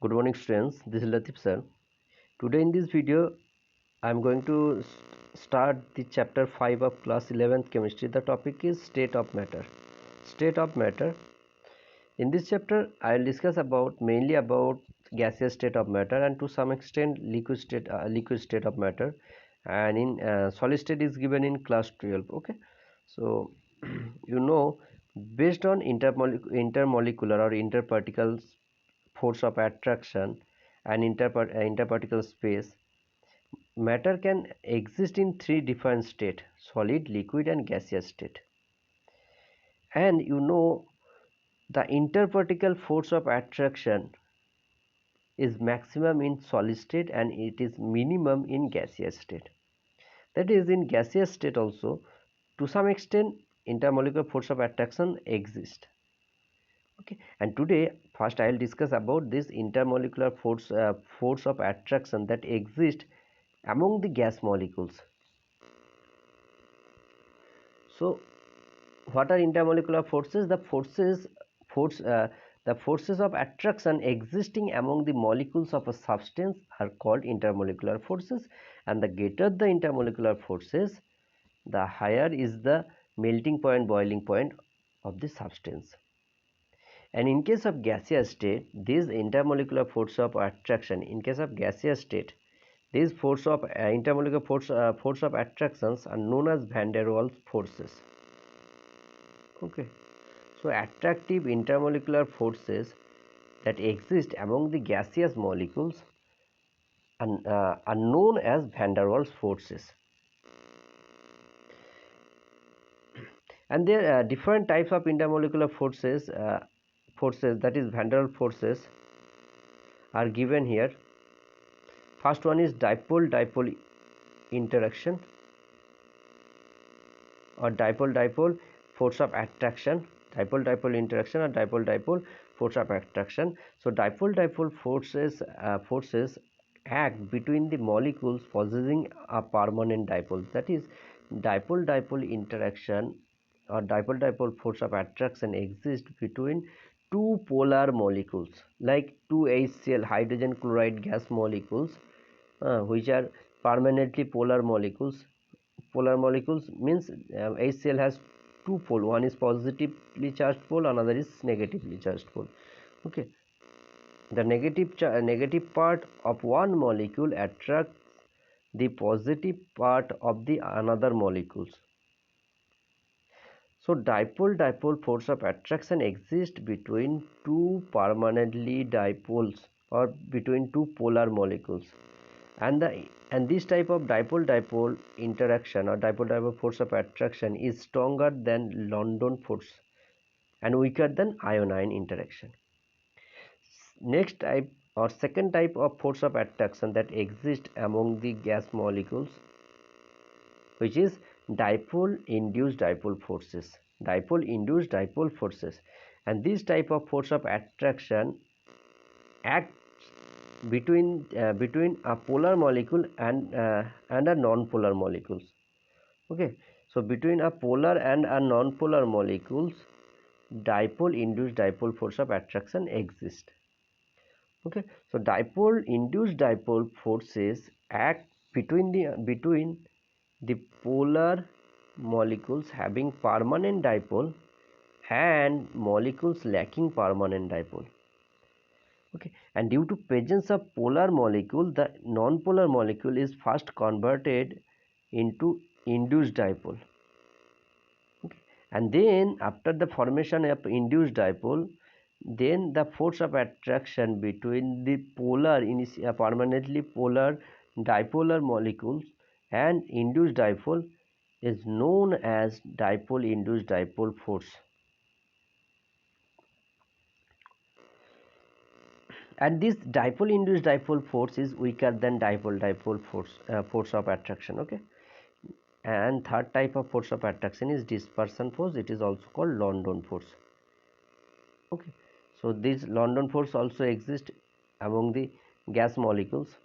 Good morning students, this is Latif sir. Today in this video I am going to start the chapter 5 of class 11th chemistry. The topic is state of matter. State of matter. In this chapter I will discuss mainly about gaseous state of matter and to some extent liquid state of matter, and in solid state is given in class 12. Okay, so you know, based on intermolecular or interparticle force of attraction and interparticle space, matter can exist in three different states: solid, liquid and gaseous state. And you know, the interparticle force of attraction is maximum in solid state and it is minimum in gaseous state. That is, in gaseous state also to some extent intermolecular force of attraction exists. Okay, and today first I will discuss about this intermolecular force of attraction that exists among the gas molecules. So what are intermolecular forces? The forces of attraction existing among the molecules of a substance are called intermolecular forces, and the greater the intermolecular forces, the higher is the melting point, boiling point of the substance. And in case of gaseous state, these intermolecular force of attraction, in case of gaseous state, these intermolecular force of attractions are known as van der Waals forces. Okay, so attractive intermolecular forces that exist among the gaseous molecules are known as van der Waals forces. And there are different types of intermolecular forces, that is van der Waals forces, are given here. First one is dipole-dipole interaction or dipole-dipole force of attraction. Dipole-dipole interaction or dipole-dipole force of attraction. So dipole-dipole forces act between the molecules possessing a permanent dipole. That is, dipole-dipole interaction or dipole-dipole force of attraction exists between two polar molecules, like two HCl hydrogen chloride gas molecules, which are permanently polar molecules. Polar molecules means HCl has two pole, one is positively charged pole, another is negatively charged pole. Okay, the negative part of one molecule attracts the positive part of the another molecules. So dipole-dipole force of attraction exists between two permanently dipoles or between two polar molecules, and this type of dipole-dipole interaction or dipole-dipole force of attraction is stronger than London force and weaker than ion-ion interaction. Next type or second type of force of attraction that exists among the gas molecules, which is dipole-induced dipole forces. Dipole-induced dipole forces, and this type of force of attraction acts between a polar molecule and a non-polar molecules. Okay, so between a polar and a non-polar molecules, dipole-induced dipole force of attraction exists. Okay, so dipole-induced dipole forces act between the polar molecules having permanent dipole and molecules lacking permanent dipole. Okay, and due to presence of polar molecule, the non-polar molecule is first converted into induced dipole. Okay, and then after the formation of induced dipole, then the force of attraction between the permanently polar dipolar molecules and induced dipole is known as dipole-induced dipole force. And this dipole-induced dipole force is weaker than dipole-dipole force of attraction. Okay, and third type of force of attraction is dispersion force. It is also called London force. Okay, so this London force also exists among the gas molecules.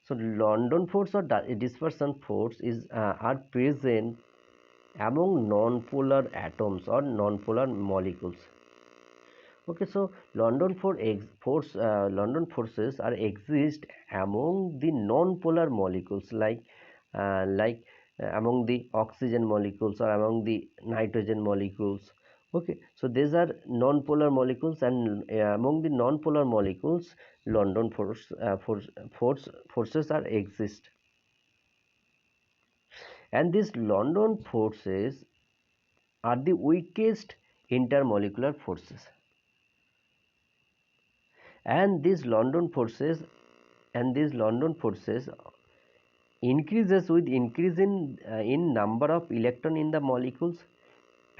So London force or dispersion force are present among non-polar atoms or non-polar molecules. Okay, so London forces are exist among the non-polar molecules like among the oxygen molecules or among the nitrogen molecules. Okay, so these are non-polar molecules, and among the non-polar molecules, London forces are exist, and these London forces are the weakest intermolecular forces, and these London forces increases with increase in number of electron in the molecules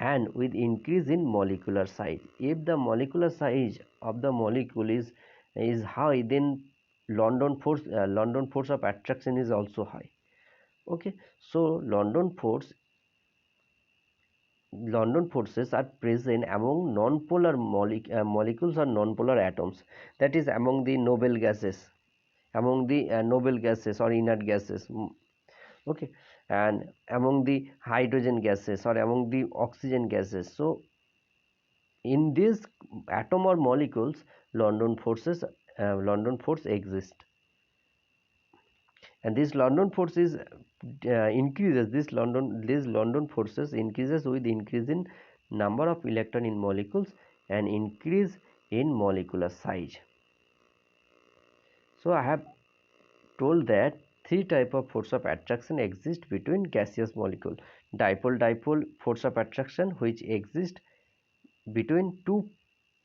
and with increase in molecular size. If the molecular size of the molecule is high, then London force of attraction is also high. Okay, so London forces are present among non-polar molecules or non-polar atoms, that is among the noble gases or inert gases. Okay, and among the hydrogen gases or among the oxygen gases. So in these atom or molecules, London force exist, and this London force is increases these London forces increases with increase in number of electron in molecules and increase in molecular size. So I have told that three type of force of attraction exist between gaseous molecule. Dipole force of attraction, which exist between two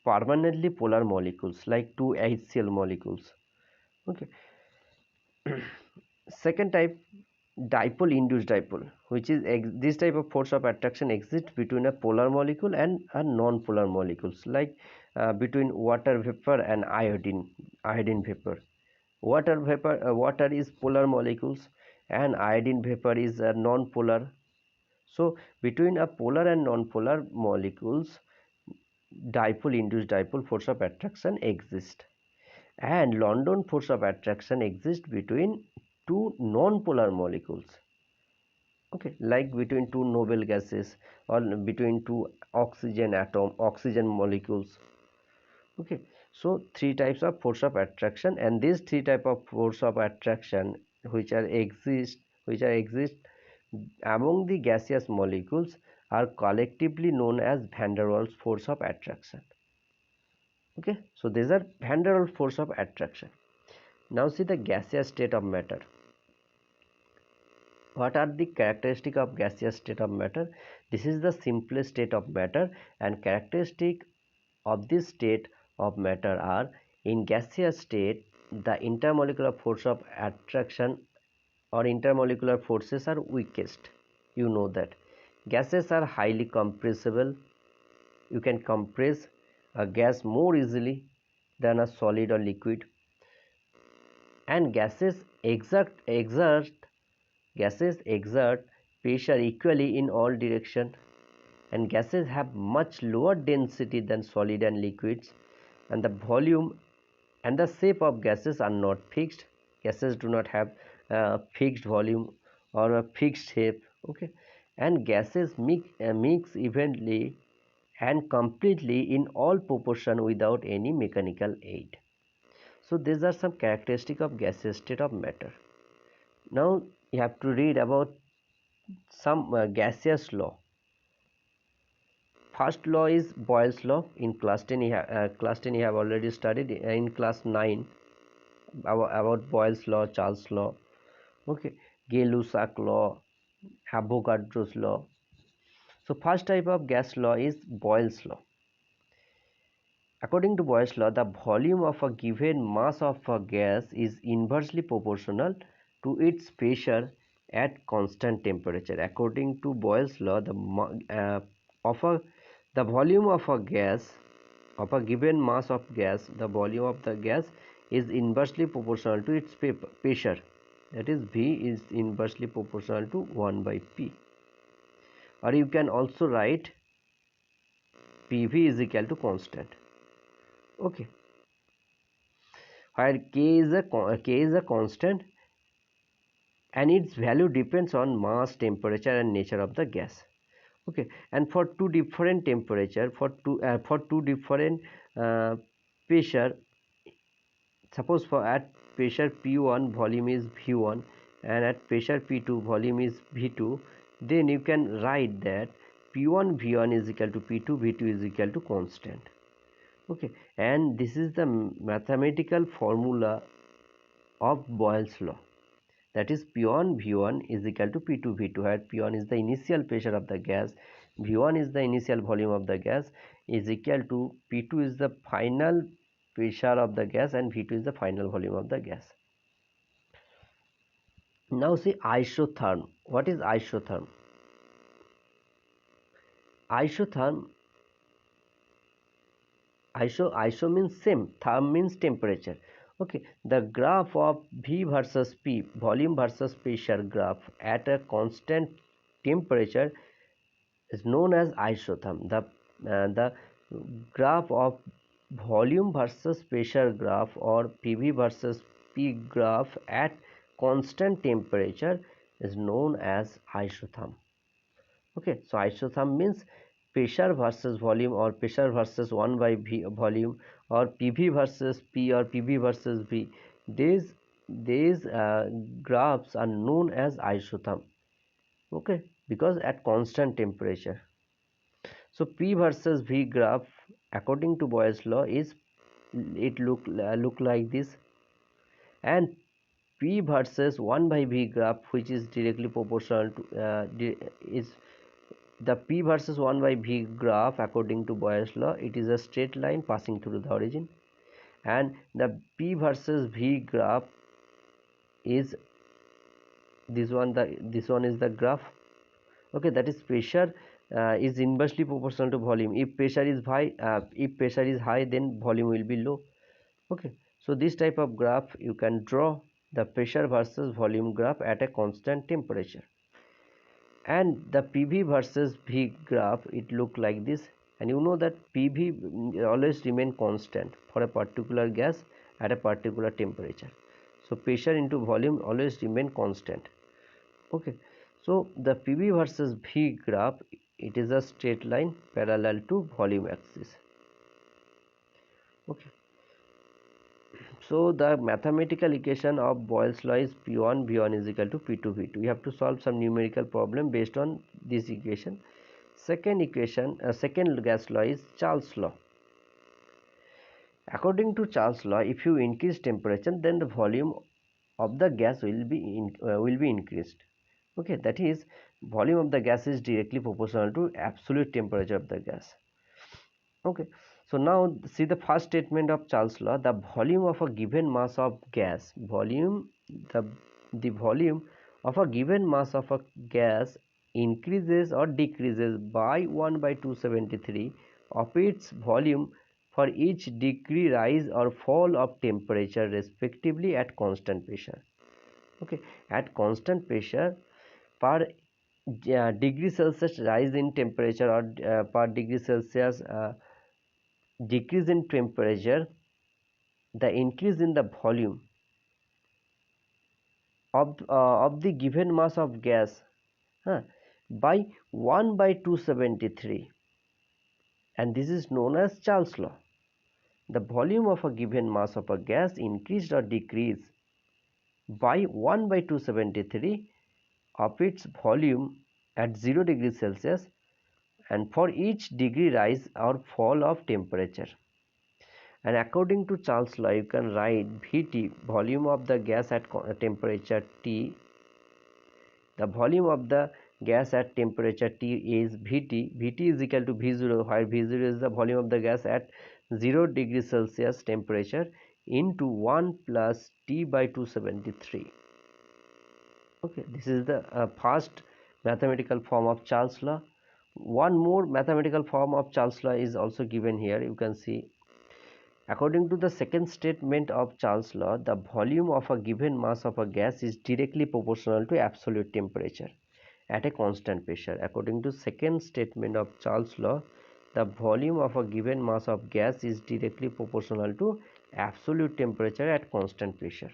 permanently polar molecules like two HCl molecules. Okay. Second type, dipole induced dipole, which is this type of force of attraction exists between a polar molecule and a non-polar molecules, like between water vapor and iodine vapor. Water is polar molecules and iodine vapor is non-polar. So between a polar and non-polar molecules, dipole induced dipole force of attraction exists, and London force of attraction exists between two non-polar molecules. Okay, like between two noble gases or between two oxygen molecules. Okay, so three types of force of attraction, and these three type of force of attraction which exist among the gaseous molecules are collectively known as van der Waals force of attraction. Okay, so these are van der Waals force of attraction. Now see the gaseous state of matter. What are the characteristic of gaseous state of matter? This is the simplest state of matter, and characteristic of this state of matter are: in gaseous state, the intermolecular force of attraction or intermolecular forces are weakest. You know that gases are highly compressible. You can compress a gas more easily than a solid or liquid, and gases exert pressure equally in all directions, and gases have much lower density than solid and liquids, and the volume and the shape of gases are not fixed. Gases do not have a fixed volume or a fixed shape. Okay, and gases mix evenly and completely in all proportion without any mechanical aid. So these are some characteristics of gaseous state of matter. Now you have to read about some gaseous law. First law is Boyles law. In class 10 you have already studied. In class 9 about Boyles law, Charles law. Okay, Gaylussac law, Avogadros law. So first type of gas law is Boyles law. According to Boyles law, the volume of a given mass of a gas is inversely proportional to its pressure at constant temperature. According to Boyles law, the volume of a gas of a given mass of gas, the volume of the gas is inversely proportional to its pressure. That is, V is inversely proportional to 1 by P. Or you can also write PV is equal to constant. Okay, where K is a constant and its value depends on mass, temperature and nature of the gas. Okay, and for two different temperature, for two different uh, pressure, suppose for at pressure P1 volume is V1 and at pressure P2 volume is V2, then you can write that P1 V1 is equal to P2 V2 is equal to constant. Okay, and this is the mathematical formula of Boyle's law, that is P1 V1 is equal to P2 V2, where P1 is the initial pressure of the gas, V1 is the initial volume of the gas, is equal to P2 is the final pressure of the gas and V2 is the final volume of the gas. Now see isotherm. What is isotherm? Isotherm, iso means same, therm means temperature. Okay, the graph of V versus P, volume versus pressure graph at a constant temperature is known as isotherm. The graph of volume versus pressure graph or PV versus P graph at constant temperature is known as isotherm. Okay, so isotherm means pressure versus volume or pressure versus 1 by V volume or PV versus P or PV versus V. These graphs are known as isotherm. Okay, because at constant temperature. So P versus V graph according to Boyle's law is it look like this, and P versus 1 by V graph, which is directly proportional to is the P versus 1 by V graph according to Boyle's law, it is a straight line passing through the origin, and the P versus V graph is this one is the graph. Okay, that is pressure is inversely proportional to volume. If pressure is high, then volume will be low. Okay, so this type of graph you can draw the pressure versus volume graph at a constant temperature, and the PV versus V graph it look like this, and you know that PV always remain constant for a particular gas at a particular temperature. So pressure into volume always remain constant. Okay, so the PV versus V graph, it is a straight line parallel to volume axis. Okay, so the mathematical equation of Boyle's law is P1 V1 is equal to P2 V2. We have to solve some numerical problem based on this equation. Second gas law is Charles law. According to Charles law, if you increase temperature, then the volume of the gas will be increased. Okay, that is volume of the gas is directly proportional to absolute temperature of the gas. Okay, so now see the first statement of Charles law. The volume of a given mass of gas, the volume of a given mass of a gas increases or decreases by 1 by 273 of its volume for each degree rise or fall of temperature respectively at constant pressure. Okay, at constant pressure, per degree Celsius rise in temperature or per degree Celsius decrease in temperature, the increase in the volume of the given mass of gas by 1 by 273, and this is known as Charles law. The volume of a given mass of a gas increased or decreased by 1 by 273 of its volume at 0 degrees Celsius and for each degree rise or fall of temperature. And according to Charles law, you can write Vt, volume of the gas at temperature T. The volume of the gas at temperature T is Vt. Vt is equal to V0, where V0 is the volume of the gas at 0 degrees Celsius temperature into 1 plus T by 273. Okay, this is the first mathematical form of Charles law. One more mathematical form of Charles law is also given here. You can see, according to the second statement of Charles law, the volume of a given mass of a gas is directly proportional to absolute temperature at a constant pressure. According to second statement of Charles law, the volume of a given mass of gas is directly proportional to absolute temperature at constant pressure.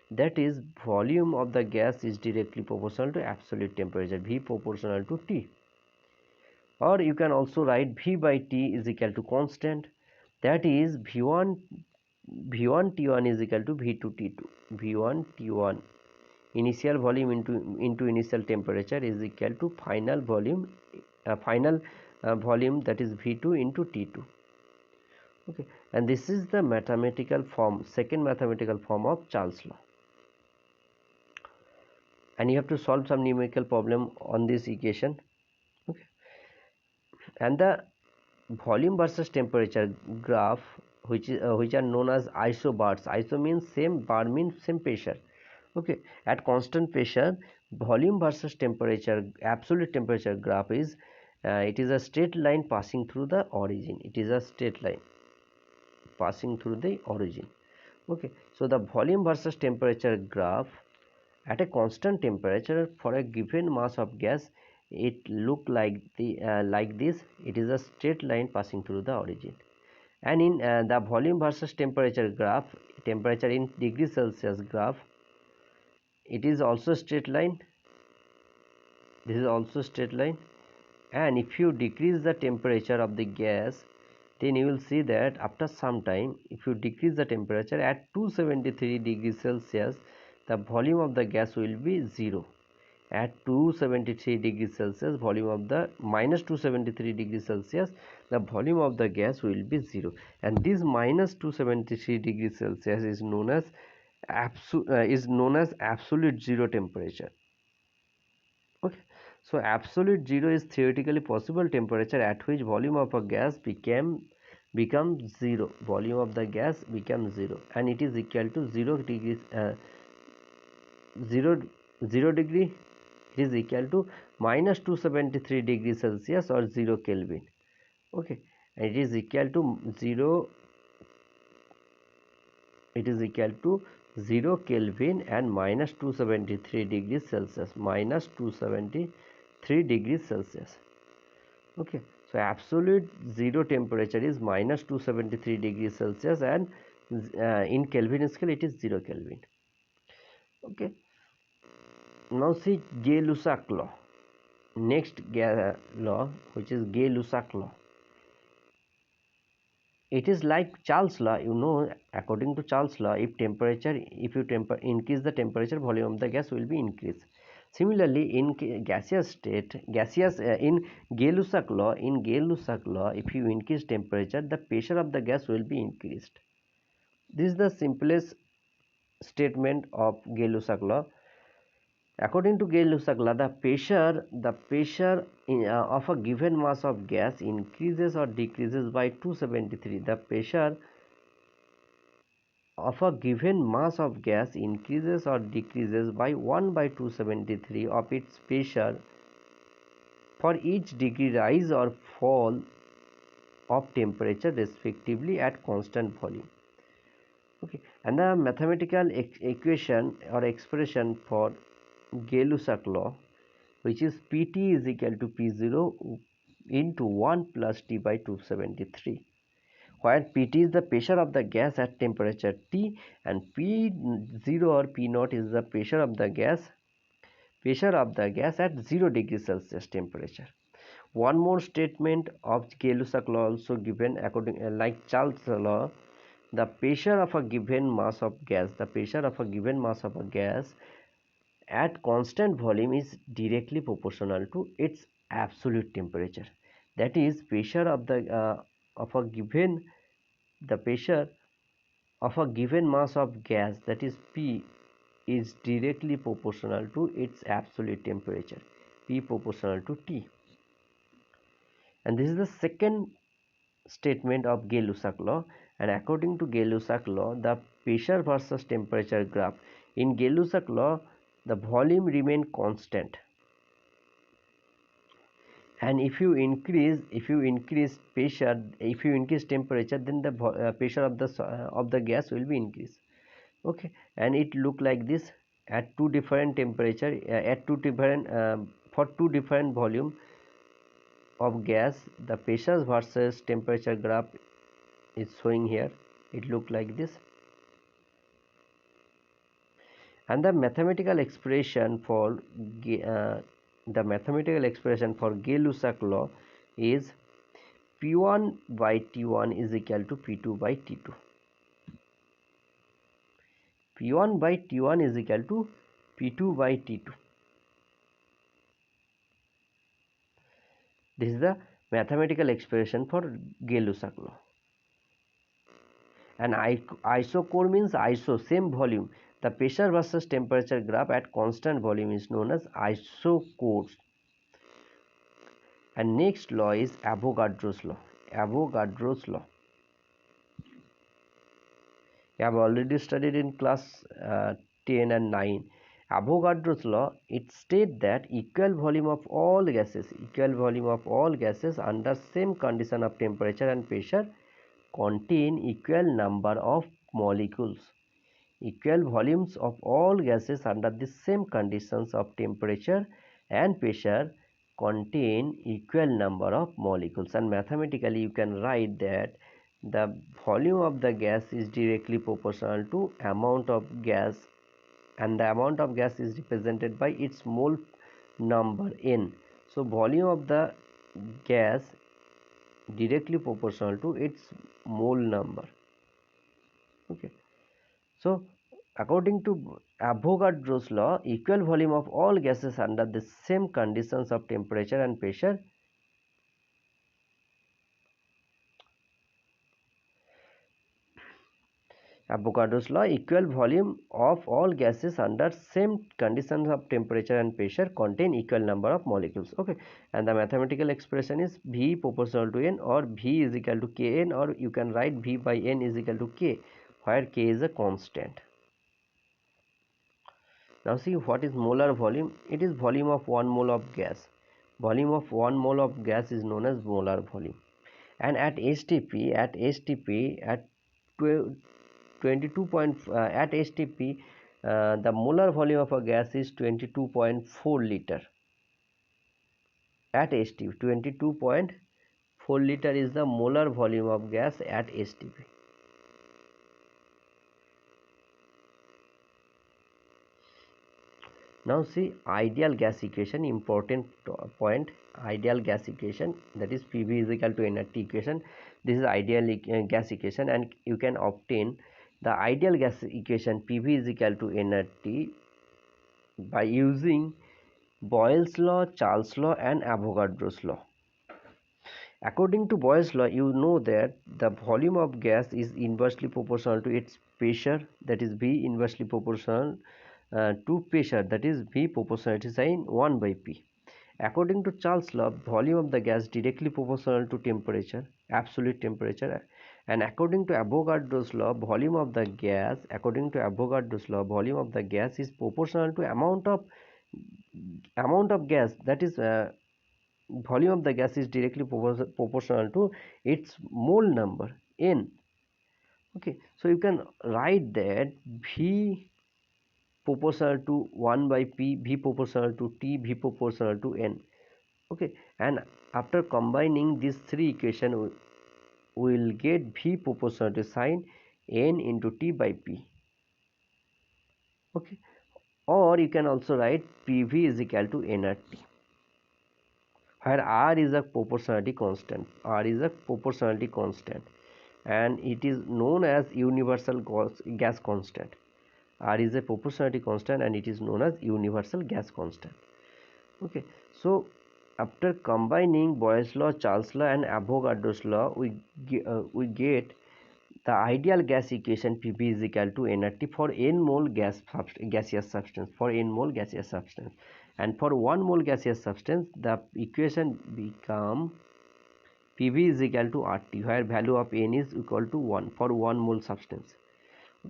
That is, volume of the gas is directly proportional to absolute temperature, V proportional to T. or you can also write V by T is equal to constant, that is V1 T1 is equal to V2 T2. V1 T1 initial volume into initial temperature is equal to final volume volume, that is V2 into T2. Okay, and this is the mathematical form, second mathematical form of Charles law. And you have to solve some numerical problem on this equation. Okay, and the volume versus temperature graph, which are known as isobars. Iso means same, bar means same pressure. Okay, at constant pressure, volume versus temperature, absolute temperature graph is it is a straight line passing through the origin. It is a straight line passing through the origin. Okay, so the volume versus temperature graph at a constant temperature for a given mass of gas, it look like like this. It is a straight line passing through the origin. And in the volume versus temperature graph, temperature in degrees Celsius graph, it is also straight line. This is also straight line. And if you decrease the temperature of the gas, then you will see that after some time, if you decrease the temperature at 273 degrees Celsius, the volume of the gas will be 0. At 273 degrees Celsius, volume of the minus 273 degrees Celsius, the volume of the gas will be 0. And this minus 273 degrees Celsius is known as absolute zero temperature. Okay, so absolute zero is theoretically possible temperature at which volume of a gas becomes 0. Volume of the gas becomes 0, and it is equal to 0 degrees 0 degree. It is equal to minus 273 degrees Celsius or 0 Kelvin. Okay, and it is equal to 0. It is equal to 0 Kelvin and minus 273 degrees Celsius. Minus 273 degrees Celsius. Okay, so absolute zero temperature is minus 273 degrees Celsius, and in Kelvin scale it is 0 Kelvin. Okay, now see Gay-Lussac law. Next law, which is Gay-Lussac law. It is like Charles law. You know, according to Charles law, if you increase the temperature, volume of the gas will be increased. Similarly, in gaseous state, in Gay-Lussac law, if you increase temperature, the pressure of the gas will be increased. This is the simplest statement of Gay-Lussac law. According to Gaylussac Law, the pressure of a given mass of gas increases or decreases by 273. The pressure of a given mass of gas increases or decreases by 1 by 273 of its pressure for each degree rise or fall of temperature respectively at constant volume. Okay, and the mathematical equation or expression for Gay-Lussac law, which is Pt is equal to P0 into 1 plus T by 273, where Pt is the pressure of the gas at temperature T and P0 or P0 is the pressure of the gas at 0 degrees Celsius temperature. One more statement of Gay-Lussac law also given according like Charles law. The pressure of a given mass of gas at constant volume is directly proportional to its absolute temperature. That is, pressure of a given mass of gas, that is P, is directly proportional to its absolute temperature, P proportional to T. And this is the second statement of Gay-Lussac law. And according to Gay-Lussac law, the pressure versus temperature graph. In Gay-Lussac law, the volume remain constant, and if you increase temperature, then the pressure of the gas will be increased. Okay, and it look like this at two different temperature for two different volume of gas. The pressure versus temperature graph is showing here. It look like this. And the mathematical expression for Gay-Lussac law is P1 by T1 is equal to P2 by T2. P1 by T1 is equal to P2 by T2. This is the mathematical expression for Gaylussac law. And isochore means iso, same volume. The pressure versus temperature graph at constant volume is known as isochores. And next law is Avogadros law. Avogadros law. I have already studied in class 10 and 9. Avogadros law, it states that equal volume of all gases under same condition of temperature and pressure contain equal number of molecules. Equal volumes of all gases under the same conditions of temperature and pressure contain equal number of molecules, and mathematically you can write that the volume of the gas is directly proportional to amount of gas, and the amount of gas is represented by its mole number n. So volume of the gas directly proportional to its mole number. Okay, so according to Avogadros law, equal volume of all gases under the same conditions of temperature and pressure Avogadros law, equal volume of all gases under same conditions of temperature and pressure contain equal number of molecules. Okay, and the mathematical expression is V proportional to N, or V is equal to Kn, or you can write V by N is equal to K, where K is a constant. Now see, what is molar volume? It is volume of 1 mole of gas. Volume of 1 mole of gas is known as molar volume. And at STP, at 22 the molar volume of a gas is 22.4 liter. At STP, 22.4 liter is the molar volume of gas at STP. Now see, ideal gas equation, important point. Ideal gas equation, that is PV is equal to nRT equation. This is ideal gas equation, and you can obtain the ideal gas equation PV is equal to nRT by using Boyles law, Charles law, and Avogadros law. According to Boyles law, you know that the volume of gas is inversely proportional to its pressure, that is V inversely proportional to pressure, that is V proportionality sign 1 by P. According to Charles law, volume of the gas directly proportional to temperature, absolute temperature, and according to Avogadros law, volume of the gas, volume of the gas is proportional to amount of gas, that is volume of the gas is directly proportional to its mole number n. Okay, so you can write that V proportional to 1 by P, V proportional to T, V proportional to N. Okay, and after combining these three equations, we will get V proportional to sine N into T by P. Okay, or you can also write PV is equal to nRT, where R is a proportionality constant. R is a proportionality constant, and it is known as universal gas constant. R is a proportionality constant, and it is known as universal gas constant. Okay, so after combining Boyles law, Charles law, and Avogadros law, we get the ideal gas equation PV is equal to nRT for n mole gaseous substance, and for 1 mole gaseous substance the equation become PV is equal to RT, where value of n is equal to 1 for 1 mole substance.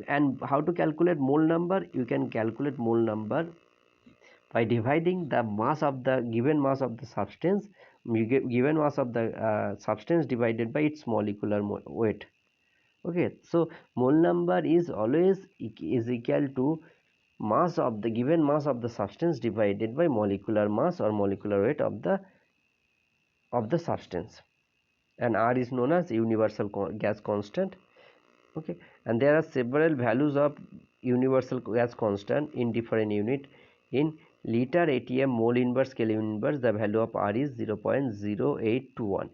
And how to calculate mole number? You can calculate mole number by dividing the mass of the given mass of the substance, given mass of the substance divided by its molecular weight. Okay, so mole number is always is equal to mass of the given mass of the substance divided by molecular mass or molecular weight of the substance, and R is known as universal gas constant. Okay, and there are several values of universal gas constant in different unit in liter ATM mole inverse Kelvin inverse, the value of R is 0.0821.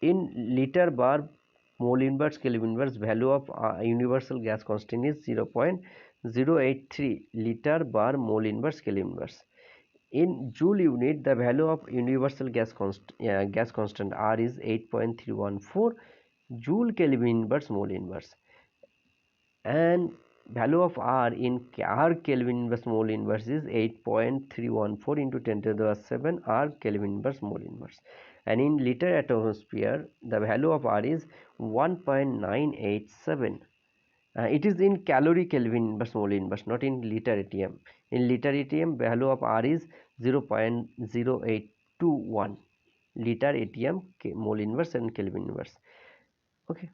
In liter bar mole inverse Kelvin inverse, value of universal gas constant is 0.083 liter bar mole inverse Kelvin inverse. In joule unit, the value of universal gas constant R is 8.314 joule Kelvin inverse mole inverse, and value of R in R Kelvin inverse mole inverse is 8.314 into 10 to the 7 R Kelvin inverse mole inverse, and in liter atmosphere the value of R is 1.987. It is in calorie Kelvin inverse mole inverse, not in liter ATM. In liter ATM, value of R is 0.0821 liter ATM mole inverse and Kelvin inverse. Okay,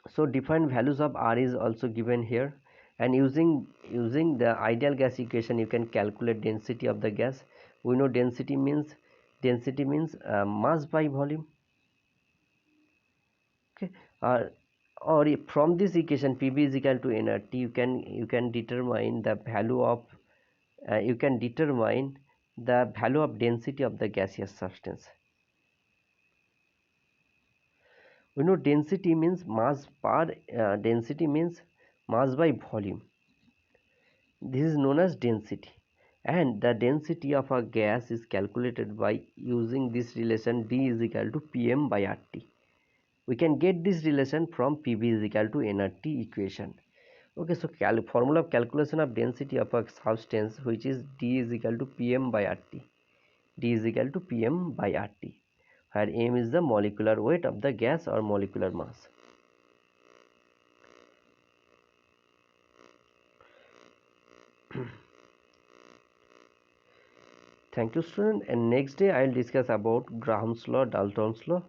so different values of R is also given here, and using the ideal gas equation you can calculate density of the gas. We know density means mass by volume. Okay, or if from this equation PV is equal to nRT, you can determine the value of density of the gaseous substance. We know density means mass per density means mass by volume. This is known as density, and the density of a gas is calculated by using this relation D is equal to Pm by RT. We can get this relation from PV is equal to nRT equation. Okay, so formula of calculation of density of a substance, which is D is equal to Pm by RT. D is equal to Pm by RT, where m is the molecular weight of the gas or molecular mass. Thank you, student, and next day I will discuss about Graham's law, Dalton's law.